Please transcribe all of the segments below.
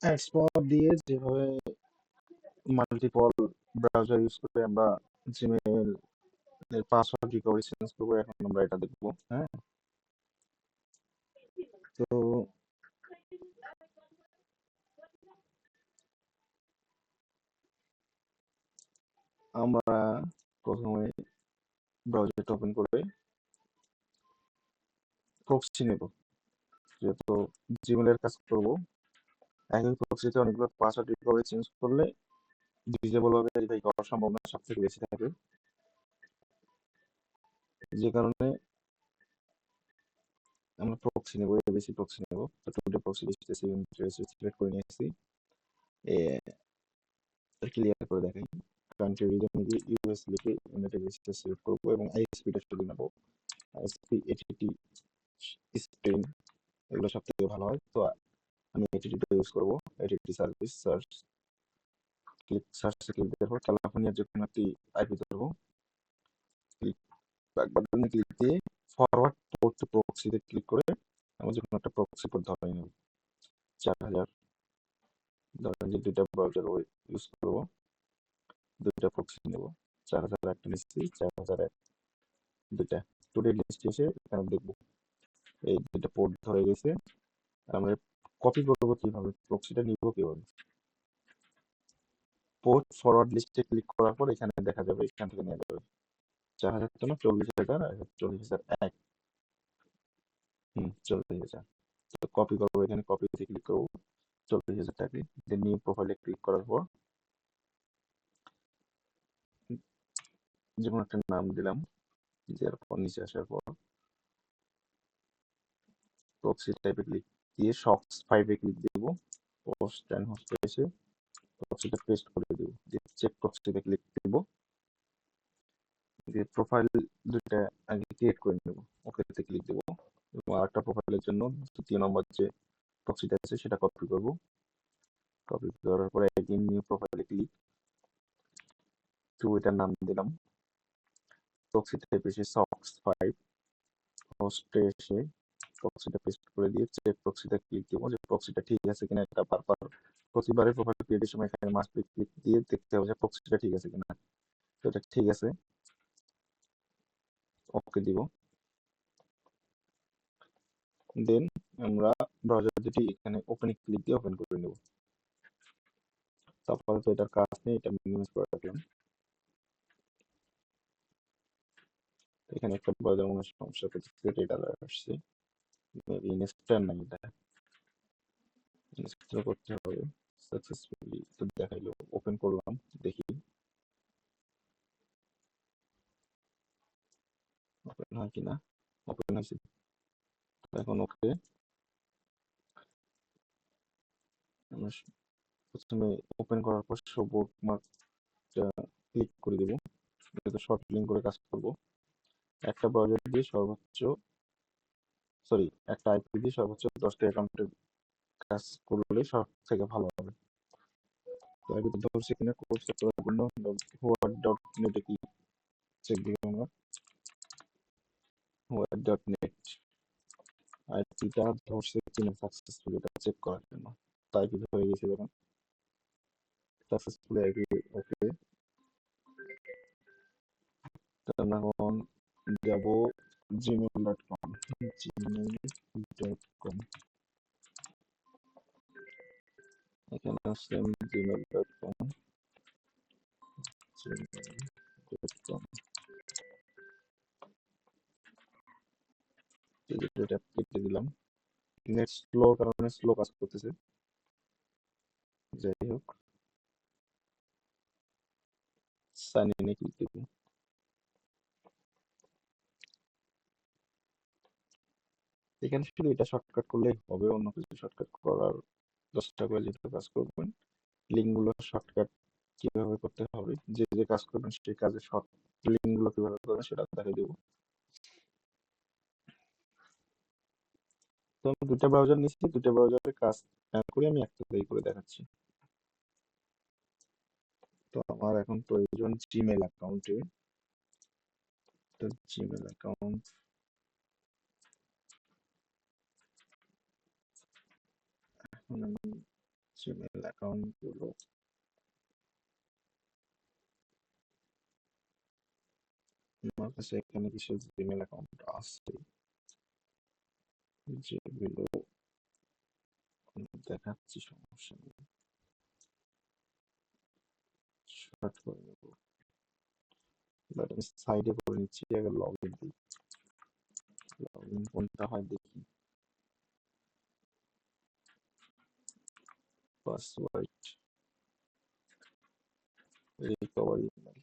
অ্যাডস্পট দিয়ে যেভাবে multiple browser use করে আমরা জিমেইল এর পাসওয়ার্ড রিকভারি চেঞ্জ করবো, এখন আমরা এটা দেখবো। হ্যাঁ, তো আমরা প্রথমে ব্রাউজারটা ওপেন করে প্রক্সি নেব, যেহেতু জিমেইলের কাজ করবো। একই প্রক্সিতে অনেকগুলো পাসওয়ার্ড রিকভারি চেঞ্জ করলে ডিজেবল ভাবে ভেরিফাই করার সম্ভাবনা সব থেকে বেশি থাকে, যে কারণে আমরা প্রক্সি নেব, বেশি প্রক্সি নেব। তো টুডে প্রক্সি সিলেক্ট করে নিয়েছি, ক্লিয়ার করে দেখাই। কান্ট্রি রিজন গিয়ে ইউএস লিখে ইউনাইটেড স্টেটস সিলেক্ট করবো এবং আইএসপিটা শুধু নেব, আইএসপি এটিটি স্পেন, এগুলো সব থেকে ভালো হয়। তো আমি এটিটিটা ইউজ করবো, এটিটি সার্ভিস সার্চ, সার্চে ক্লিক দেবো, ক্যালিফোর্নিয়ার যে কোনো একটি আইপি ধরবো, ক্লিক ব্যাক বাটনে ক্লিক দিয়ে ফরওয়ার্ড পোর্ট টু প্রক্সিতে ক্লিক করে আমি যে কোনো একটা প্রক্সি পোর্ট ধরে নেব। 4000 ধরেন যে দুইটা ব্রাউজার ইউজ করবো, দুইটা প্রক্সি নেব। 4000 একটা নিচ্ছি, 4001 দুইটা। টুডে লিস্টে এসে এখানে দেখবো এই দুইটা পোর্ট ধরে গেছে। আমরা কপি করবো কিভাবে, প্রক্সিটা নিব কিভাবে? পোর্ট ফরওয়ার্ড লিস্টে ক্লিক করার পর এখানে দেখা যাবে, এখান থেকে নিয়ে যাবে 4000 তো না, 40,000 আর 40,001। 40,000। তো কপি করবো, এখানে কপিতে ক্লিক করবো 40,000 টাকা, দেন নিউ প্রোফাইলে ক্লিক করার পর যেমন একটা নাম দিলাম, দেওয়ার পর নিচে আসার পর প্রক্সি টাইপে ক্লিক দিয়ে শক্স 5 এ ক্লিক দেবো, পোস্ট অ্যান্ড হোস্টে এসে প্রক্সিটা পেস্ট করে দেবো, দিয়ে চেক প্রক্সিতে ক্লিক দেবো, দিয়ে প্রোফাইল দুইটা আগে ক্রিয়েট করে নেবো, ওকেতে ক্লিক দেবো এবং আরেকটা প্রোফাইলের জন্য 2য় নম্বর যে প্রক্সিটা আছে সেটা কপি করবো। কপি করার পরে একদিন নিউ প্রোফাইলে ক্লিক, তো এটার নাম দিলাম, প্রক্সি টাইপ এসে সক্স 5, হোস্টে এসে প্রক্সিটা পেস্ট করে দিয়ে চেক প্রক্সিটা ক্লিক দেবো যে প্রক্সিটা ঠিক আছে কিনা। এটা বারবার প্রতিবারে প্রোফাইল ক্রিয়েটের সময় এখানে মাস্ট বি ক্লিক দিয়ে দেখতে হবে যে প্রক্সিটা ঠিক আছে কিনা। তো এটা ঠিক আছে, ওকে দিব। দেন আমরা ব্রাউজার দুটি এখানে ওপেন ক্লিক দিয়ে ওপেন করে নেব। তারপরে তো এটার কাজ নেই, এটা মিনিমাইজ করে রাখলাম। এখানে একটা ব্রাউজার মনে সমস্যা করতেছে, এটা আসছে, মেবি ইনস্টল নাই, এটা ইনস্টল করতে হবে। সাকসেসফুলি তো দেখাইলো, ওপেন করলাম, দেখি ওপেন হয় কিনা। ওপেন হয়েছে, এখন ওকে। আমরা প্রথমে ওপেন করার পর শো বুকমার্কটা ক্লিক করে দেবো, যেহেতু শর্ট লিঙ্ক করে কাজ করবো। একটা ব্রাউজার দিয়ে সর্বোচ্চ, সরি, একটা আইপি দিয়ে সর্বোচ্চ 10টা অ্যাকাউন্টের কাজ করলে সব থেকে ভালো হবে। তো আইপি ধরছে কিনা কোর্স করার জন্য হোয়াট ডট নেটে কি চেক দিব আমরা, হোয়াট ডট নেট আইপিটা ধরছে কিনা সাকসেসফুলি এটা চেক করার জন্য। তো আইপি ধরে গেছে যখন সাকসেসফুলি আইপি ওকে। আমরা এখন যাব gmail.com, gmail.com, এখানে আসলে আমি gmail.com, gmail.com এটা কেটে দিলাম। নেট স্লো কারণে স্লো কাজ করতেছে, যাই হোক সাইন ইনে ক্লিক দেবো। এখানে শুধু এটা শর্টকাট করলেই হবে, অন্য কিছু শর্টকাট করার 10টা করে যেটা কাজ করবেন। লিঙ্কগুলো শর্টকাট কিভাবে করতে হবে, যে যে কাজ করবেন সেই কাজে শর্ট লিঙ্কগুলো কিভাবে করবেন সেটা দেখিয়ে দেবো। তো আমি দুটা ব্রাউজার নিচ্ছি, দুটা ব্রাউজারের কাজ করে আমি একটা করে দেখাচ্ছি। তো আমার এখন প্রয়োজন জিমেল অ্যাকাউন্টে, তো জিমেল অ্যাকাউন্ট এখন আমি জিমেল অ্যাকাউন্ট গুলো আমার কাছে এখানে কিছু জিমেল অ্যাকাউন্ট আছে যেগুলো দেখাচ্ছি, সমস্যা নেই, শর্ট করে নেবো। বাট আমি সাইডে করে নিচ্ছি, আগে লগ ইন দিই। লগ ইন কোনটা হয় দেখি। Password, recovery email.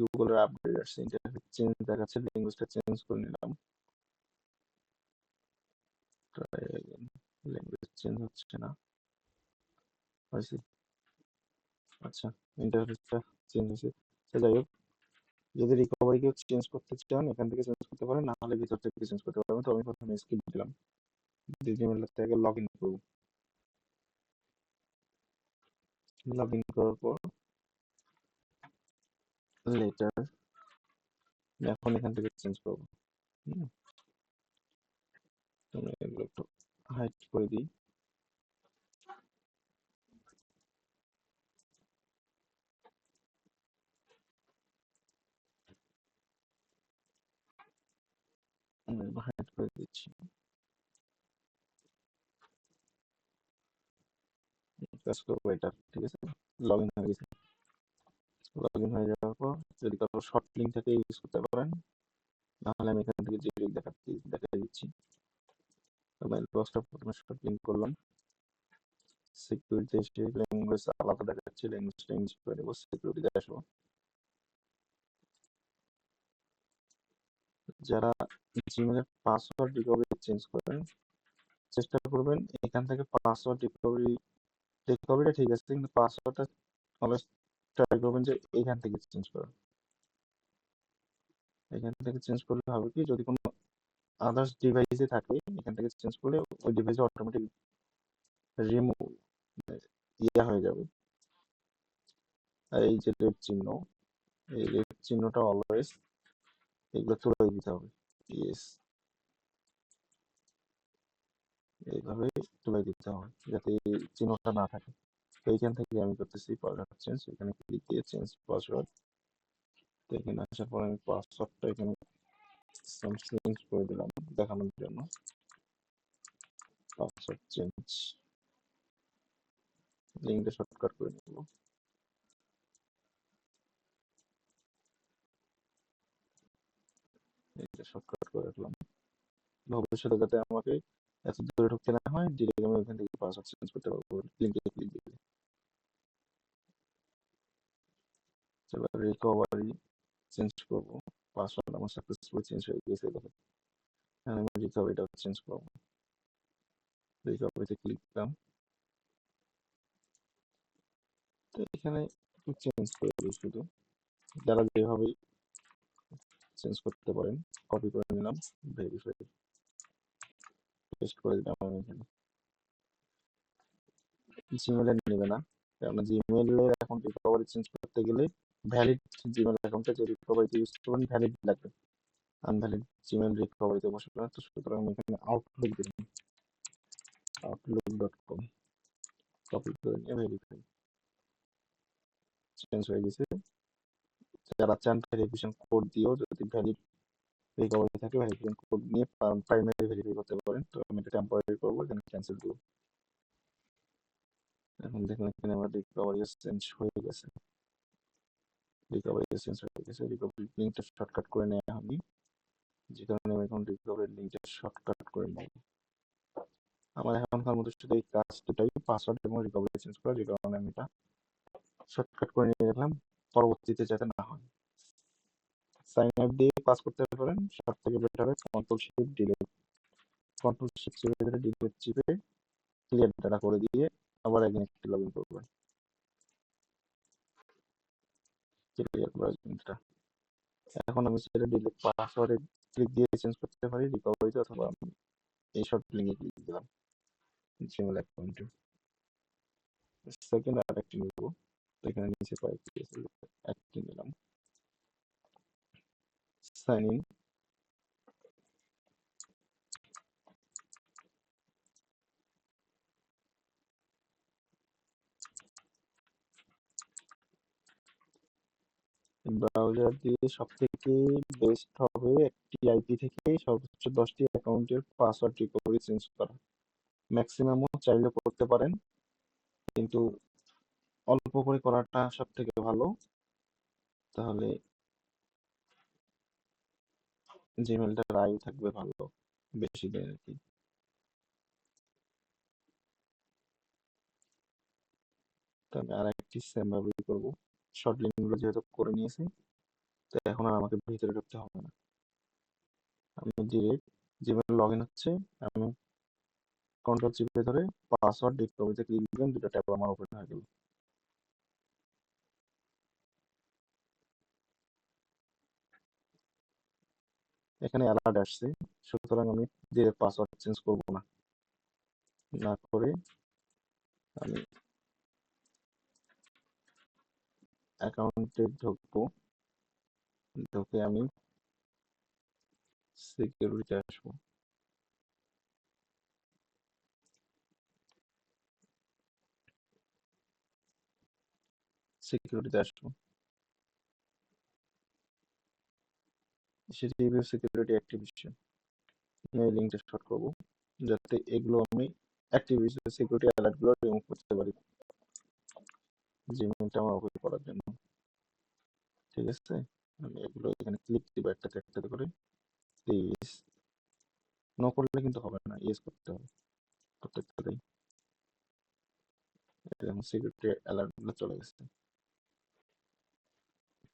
গুগলের আপডেট আসছে, ইন্টারফেস চেঞ্জ দেখাচ্ছে, ল্যাঙ্গুয়েজটা চেঞ্জ করে নিলাম। ট্রাই अगेन, ল্যাঙ্গুয়েজ চেঞ্জ হচ্ছে না, হয়েছে। আচ্ছা, ইন্টারফেসটা চেঞ্জ হয়েছে। তো যাই হোক, যদি রিকভারি কেউ চেঞ্জ করতে চান এখান থেকে চেঞ্জ করতে পারেন, না হলে ভিতর থেকে চেঞ্জ করতে পারবেন। তো আমি প্রথমে স্কিপ দিলাম, দিয়ে জিমেল থেকে লগ ইন করবো। লগ ইন করার পর লেটার, এখন এখান থেকে চেঞ্জ করবো। আমি এগুলো একটু হাইড করে দিই। হাইড করে দিচ্ছি। কাজ করবো এটা, ঠিক আছে। লগ ইন হয়ে গেছে। লগ ইন হয়ে যাওয়ার পর যদি কারো শর্ট লিঙ্ক থেকে ইউজ করতে পারেন, নাহলে আমি এখান থেকে ডিরেক্ট দেখাই দিচ্ছি। মেইল বক্সটা প্রথমে শর্ট লিঙ্ক করলাম, সিকিউরিটি এসে ল্যাঙ্গুয়েজ আলাদা দেখাচ্ছে, ল্যাঙ্গুয়েজটা ইউজ করে দেবো, সিকিউরিটিতে আসবো। যারা জিমেলের পাসওয়ার্ড রিকভারি চেঞ্জ করেন, চেষ্টা করবেন এখান থেকে পাসওয়ার্ড রিকভারিটা ঠিক আছে, কিন্তু পাসওয়ার্ডটা অলওয়েজ ট্রাই করবেন যে এখান থেকে চেঞ্জ করার। এখান থেকে চেঞ্জ করলে হবে কি, যদি কোনো আদার্স ডিভাইসে থাকে এখান থেকে চেঞ্জ করলে ওই ডিভাইসে অটোমেটিক রিমুভ হয়ে যাবে। আর এই যে রেড চিহ্ন, এই রেড চিহ্নটা অলওয়েজ এগুলো তুলে দিতে হবে। ইয়েস, এইভাবে তুলে দিতে হবে যাতে এই চিহ্নটা না থাকে। তো এইখান থেকে আমি করতেছি পাসওয়ার্ড চেঞ্জ, এখানে ক্লিক দিয়ে চেঞ্জ পাসওয়ার্ড। তো এখানে আসার পর আমি পাসওয়ার্ডটা এখানে চেঞ্জ করে দিলাম দেখানোর জন্য। পাসওয়ার্ড চেঞ্জ, লিঙ্কটা শর্টকাট করে নেব। এটা শর্টকাট করে রাখলাম, ভবিষ্যতে যাতে আমাকে এত দূরে ঢুকতে না হয়, ডিরেক্ট আমি ওখান থেকে পাসওয়ার্ড চেঞ্জ করতে পারবো লিঙ্কে ক্লিক দিয়ে। এবার রিকভারি চেঞ্জ করবো, পাসওয়ার্ড আমার সাকসেসফুল চেঞ্জ হয়ে গেছে, দেখো আমি রিকভারিটা চেঞ্জ করবো। রিকভারিতে ক্লিক দিলাম, তো এখানে চেঞ্জ করে দিই শুধু, যারা যেভাবেই চেঞ্জ করতে পারেন। কপি করে নিলাম, ভেরিফাই পেস্ট করে দিলাম আমি এখানে। জিমেলে নেবে না, কারণ জিমেলের এখন রিকভারি চেঞ্জ করতে গেলে ভ্যালিড জিমেল অ্যাকাউন্টে যে রিকভারিতে ইউজ করবেন ভ্যালিড লাগবে, আনভ্যালিড জিমেল রিকভারিতে বসবে না। তো সুতরাং আমি এখানে আউটলুক দিলাম, outlook.com, কপি করে নিয়ে ভেরিফাই, চেঞ্জ হয়ে গেছে। যারা চান ভেরিফিকেশন কোড দিয়েও যদি ভ্যালিড রিকভারি থাকে ভেরিফিকেশন কোড নিয়ে প্রাইমারি ভেরিফাই করতে পারেন। তো আমি এটা টেম্পোরারি করবো, এখানে ক্যান্সেল দেবো। এখন দেখুন এখানে আমার রিকভারি চেঞ্জ হয়ে গেছে, রিকভারি চেঞ্জ হয়ে গেছে। রিকভারি লিঙ্কটা শর্টকাট করে নেওয়া হয়নি, যে কারণে আমি এখন রিকভারি লিঙ্কটা শর্টকাট করে নেব। আমার এখনকার মতো শুধু এই কাজটাই, পাসওয়ার্ড এবং রিকভারি চেঞ্জ করা, যে কারণে আমি এটা শর্টকাট করে নিয়ে রাখলাম, পরবর্তীতে যাতে না হয়। সাইন আপ দিয়ে কাজ করতে পারেন, সব থেকে বেটার হয় control shift delete, control shift চেপে ধরে ডিলিট চিপে ক্লিয়ার ডাটা করে দিয়ে আবার একদিন লগ ইন করবেন, ক্লিয়ার করার। এখন আমি সেটা ডিলিট পাসওয়ার্ডে ক্লিক দিয়ে চেঞ্জ করতে পারি রিকভারিতে, অথবা এই শর্ট লিঙ্কে ক্লিক দিলাম জিমেল অ্যাকাউন্টে। সেকেন্ড আরেকটি নিব, তো এখানে নিচে কয়েকটি একটি নিলাম, সাইন ইন। ব্রাউজার দিয়ে সব থেকে বেস্ট হবে একটি আইপি থেকে সর্বোচ্চ 10টি অ্যাকাউন্টের পাসওয়ার্ড রিকভারি চেঞ্জ করা। ম্যাক্সিমামও চাইলে করতে পারেন, কিন্তু অল্প করে করাটা সব থেকে ভালো, তাহলে জিমেলটার আয়ু থাকবে ভালো বেশি দিন আর কি। তো আমি আর একটি সেম ভাবেই করবো, শর্ট লিঙ্কগুলো যেহেতু করে নিয়েছি, তো এখন আর আমাকে ভিতরে ঢুকতে হবে না। আমি ডিরেক্ট জিমেল লগ ইন হচ্ছে, আমি কন্ট্রোল চিপে ধরে পাসওয়ার্ড রিকভারিতে ক্লিক দিলাম, দুটো ট্যাব আমার ওপেন হয়ে গেল। এখানে অ্যালার্ট আসছে, সুতরাং আমি ডিরেক্ট পাসওয়ার্ড চেঞ্জ করবো না, না করে আমি অ্যাকাউন্টে ঢুকবো, ঢুকে আমি সিকিউরিটিতে আসবো। সিকিউরিটিতে আসবো, সেটি সিকিউরিটি অ্যাক্টিভেশন, এই লিঙ্কটা শর্ট করবো, যাতে এগুলো আমি অ্যাক্টিভিশন সিকিউরিটি অ্যালার্টগুলো রিমুভ করতে পারি জিমেলটা আমার ওপেন করার জন্য। ঠিক আছে, আমি এগুলো এখানে ক্লিক দিব একটাতে একটাতে করে। প্লিজ নো করলে কিন্তু হবে না, ইয়েস করতে হবে প্রত্যেকটাতেই। যেমন সিকিউরিটি অ্যালার্টগুলো চলে গেছে।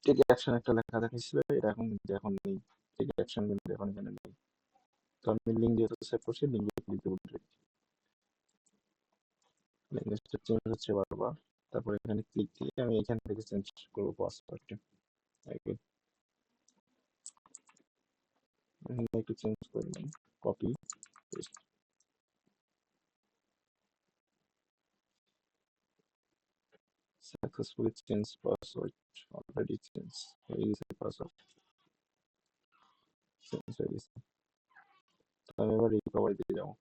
টেক অ্যাকশন একটা লেখা দেখাচ্ছিল, এটা এখন কিন্তু এখন নেই, টেক অ্যাকশন কিন্তু এখন এখানে নেই। তো আমি লিঙ্ক যেহেতু সেভ করছি, লিঙ্কে ক্লিক দেবো ডিরেক্ট, ল্যাঙ্গুয়েজটা চেঞ্জ হচ্ছে বারবার, তারপরে এখানে ক্লিক দিয়ে আমি এখান থেকে চেঞ্জ করবো পাসওয়ার্ডটা। ওকে, এখানে একটু চেঞ্জ করলাম, copy paste, successfully change password, already change হয়ে গেছে পাসওয়ার্ড, চেঞ্জ হয়ে গেছে। তো আমি এবার রিকভারি দিয়ে যাবো,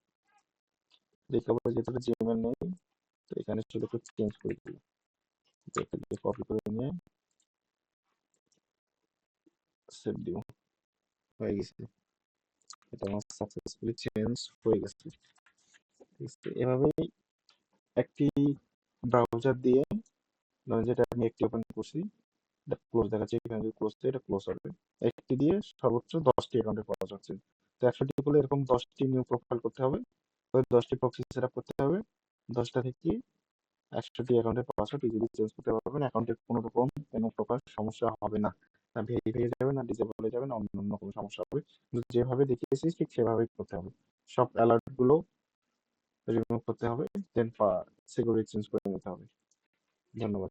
রিকভারি যেহেতু জিমেল নেই, তো এখানে শুধু একটু চেঞ্জ করে দিই, কপি করে নিয়ে সেভ দিব, হয়ে গেছে, এটা আমার সাকসেসফুলি চেঞ্জ হয়ে গেছে। এভাবেই একটি ব্রাউজার দিয়ে, ধরেন যেটা আমি একটি ওপেন করছি, এটা ক্লোজ দেখাচ্ছে, এখানে যদি ক্লোজ দিই এটা ক্লোজ হবে, একটি দিয়ে সর্বোচ্চ 10টি অ্যাকাউন্টে পাওয়া যাচ্ছে। তো 100টি করলে এরকম 10টি নিউ প্রোফাইল করতে হবে, ওই 10টি প্রক্সি সেট আপ করতে হবে, 10টা থেকে 100টি অ্যাকাউন্টের পাসওয়ার্ড ইজিলি চেঞ্জ করতে পারবেন, অ্যাকাউন্টের কোনো রকম কোনো প্রকার সমস্যা হবে না, না ভেরিফাই হয়ে যাবে, না ডিসেবল হয়ে যাবে, না অন্য কোনো সমস্যা হবে, যেভাবে দেখিয়েছি ঠিক সেভাবেই করতে হবে, সব অ্যালার্ট গুলো রিমুভ করতে হবে, দেন সিকিউরিটি চেঞ্জ করে নিতে হবে। ধন্যবাদ।